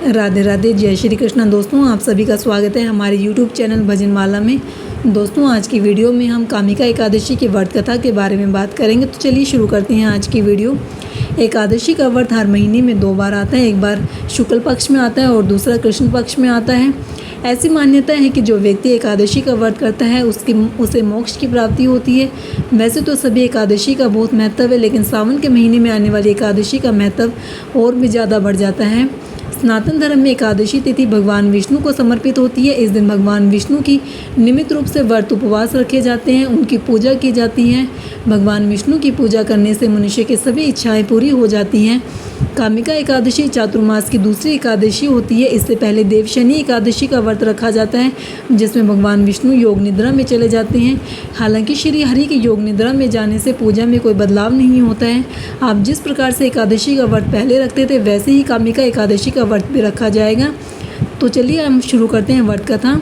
राधे राधे, जय श्री कृष्ण। दोस्तों, आप सभी का स्वागत है हमारे YouTube चैनल भजनमाला में। दोस्तों, आज की वीडियो में हम कामिका एकादशी की व्रत कथा के बारे में बात करेंगे। तो चलिए शुरू करते हैं आज की वीडियो। एकादशी का व्रत हर महीने में 2 बार आता है। एक बार शुक्ल पक्ष में आता है और दूसरा कृष्ण पक्ष में आता है। ऐसी मान्यता है कि जो व्यक्ति एकादशी का व्रत करता है उसे मोक्ष की प्राप्ति होती है। वैसे तो सभी एकादशी का बहुत महत्व है, लेकिन सावन के महीने में आने वाली एकादशी का महत्व और भी ज़्यादा बढ़ जाता है। सनातन धर्म में एकादशी तिथि भगवान विष्णु को समर्पित होती है। इस दिन भगवान विष्णु की नियमित रूप से व्रत उपवास रखे जाते हैं, उनकी पूजा की जाती है। भगवान विष्णु की पूजा करने से मनुष्य की सभी इच्छाएं पूरी हो जाती हैं। कामिका एकादशी चातुर्मास की दूसरी एकादशी होती है। इससे पहले देवशनी एकादशी का व्रत रखा जाता है, जिसमें भगवान विष्णु योग निद्रा में चले जाते हैं। हालांकि श्री हरि के योग निद्रा में जाने से पूजा में कोई बदलाव नहीं होता है। आप जिस प्रकार से एकादशी का व्रत पहले रखते थे, वैसे ही कामिका एकादशी का व्रत भी रखा जाएगा। तो चलिए हम शुरू करते हैं व्रत कथा।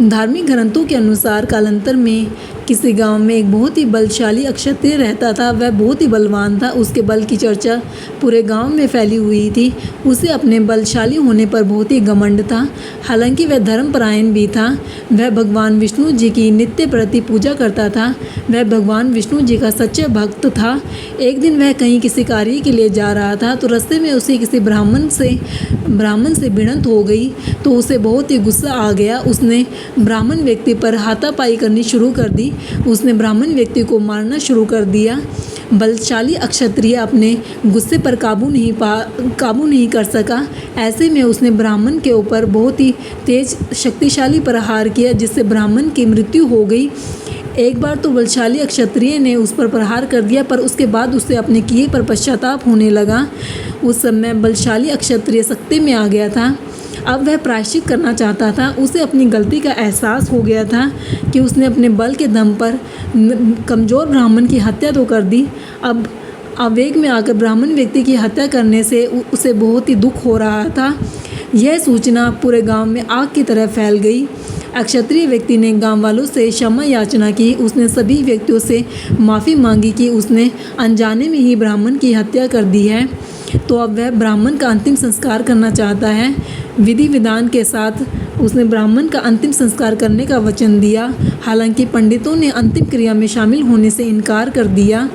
धार्मिक ग्रंथों के अनुसार कालांतर में किसी गांव में एक बहुत ही बलशाली अक्षत्रिय रहता था। वह बहुत ही बलवान था। उसके बल की चर्चा पूरे गांव में फैली हुई थी। उसे अपने बलशाली होने पर बहुत ही घमंड था। हालांकि वह धर्मपरायण भी था। वह भगवान विष्णु जी की नित्य प्रति पूजा करता था। वह भगवान विष्णु जी का सच्चा भक्त था। एक दिन वह कहीं किसी कार्य के लिए जा रहा था, तो रास्ते में उसे किसी ब्राह्मण से भिड़ंत हो गई। तो उसे बहुत ही गुस्सा आ गया। उसने ब्राह्मण व्यक्ति पर हाथापाई करनी शुरू कर दी। उसने ब्राह्मण व्यक्ति को मारना शुरू कर दिया। बलशाली अक्षत्रिय अपने गुस्से पर काबू नहीं कर सका। ऐसे में उसने ब्राह्मण के ऊपर बहुत ही तेज शक्तिशाली प्रहार किया, जिससे ब्राह्मण की मृत्यु हो गई। एक बार तो बलशाली अक्षत्रिय ने उस पर प्रहार कर दिया, पर उसके बाद उसे अपने किए पर पश्चाताप होने लगा। उस समय बलशाली अक्षत्रिय सत्ते में आ गया था। अब वह प्रायश्चित करना चाहता था। उसे अपनी गलती का एहसास हो गया था कि उसने अपने बल के दम पर कमज़ोर ब्राह्मण की हत्या तो कर दी। अब आवेग में आकर ब्राह्मण व्यक्ति की हत्या करने से उसे बहुत ही दुख हो रहा था। यह सूचना पूरे गांव में आग की तरह फैल गई। अक्षत्रिय व्यक्ति ने गांव वालों से क्षमा याचना की। उसने सभी व्यक्तियों से माफ़ी मांगी कि उसने अनजाने में ही ब्राह्मण की हत्या कर दी है। तो अब वह ब्राह्मण का अंतिम संस्कार करना चाहता है। विधि विधान के साथ उसने ब्राह्मण का अंतिम संस्कार करने का वचन दिया। हालांकि पंडितों ने अंतिम क्रिया में शामिल होने से इनकार कर दिया।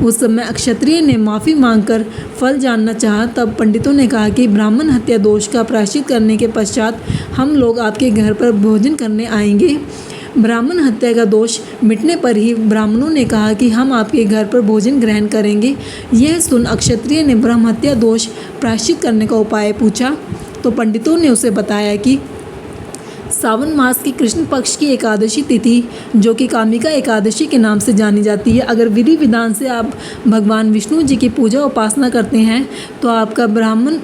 उस समय अक्षत्रिय ने माफ़ी मांगकर फल जानना चाहा। तब पंडितों ने कहा कि ब्राह्मण हत्या दोष का प्रायश्चित करने के पश्चात हम लोग आपके घर पर भोजन करने आएंगे। ब्राह्मण हत्या का दोष मिटने पर ही ब्राह्मणों ने कहा कि हम आपके घर पर भोजन ग्रहण करेंगे। यह सुन अक्षत्रिय ने ब्रह्म हत्या दोष प्रायश्चित करने का उपाय पूछा। तो पंडितों ने उसे बताया कि सावन मास की कृष्ण पक्ष की एकादशी तिथि, जो कि कामिका एकादशी के नाम से जानी जाती है, अगर विधि विधान से आप भगवान विष्णु जी की पूजा उपासना करते हैं तो आपका ब्राह्मण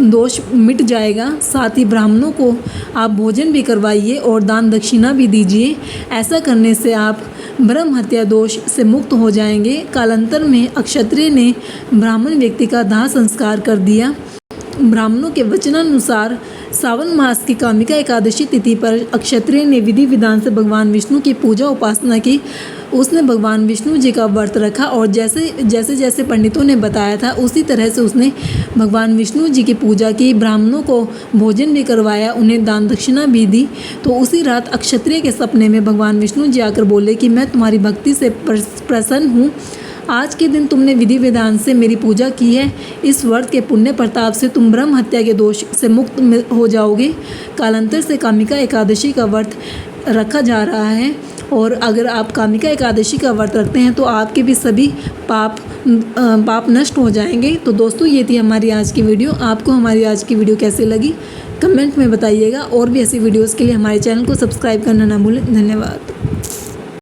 दोष मिट जाएगा। साथ ही ब्राह्मणों को आप भोजन भी करवाइए और दान दक्षिणा भी दीजिए। ऐसा करने से आप ब्रह्म हत्या दोष से मुक्त हो जाएंगे। कालांतर में अक्षत्रिय ने ब्राह्मण व्यक्ति का दाह संस्कार कर दिया। ब्राह्मणों के वचनानुसार सावन मास की कामिका एकादशी तिथि पर अक्षत्रिय ने विधि विधान से भगवान विष्णु की पूजा उपासना की। उसने भगवान विष्णु जी का व्रत रखा और जैसे पंडितों ने बताया था, उसी तरह से उसने भगवान विष्णु जी की पूजा की। ब्राह्मणों को भोजन भी करवाया, उन्हें दान दक्षिणा भी दी। तो उसी रात अक्षत्रिय के सपने में भगवान विष्णु जी आकर बोले कि मैं तुम्हारी भक्ति से प्रसन्न हूँ। आज के दिन तुमने विधि विधान से मेरी पूजा की है। इस व्रत के पुण्य प्रताप से तुम ब्रह्म हत्या के दोष से मुक्त हो जाओगे। कालांतर से कामिका एकादशी का व्रत रखा जा रहा है, और अगर आप कामिका एकादशी का व्रत रखते हैं तो आपके भी सभी पाप नष्ट हो जाएंगे। तो दोस्तों, ये थी हमारी आज की वीडियो। आपको हमारी आज की वीडियो कैसी लगी कमेंट में बताइएगा, और भी ऐसी वीडियोज़ के लिए हमारे चैनल को सब्सक्राइब करना ना भूलें। धन्यवाद।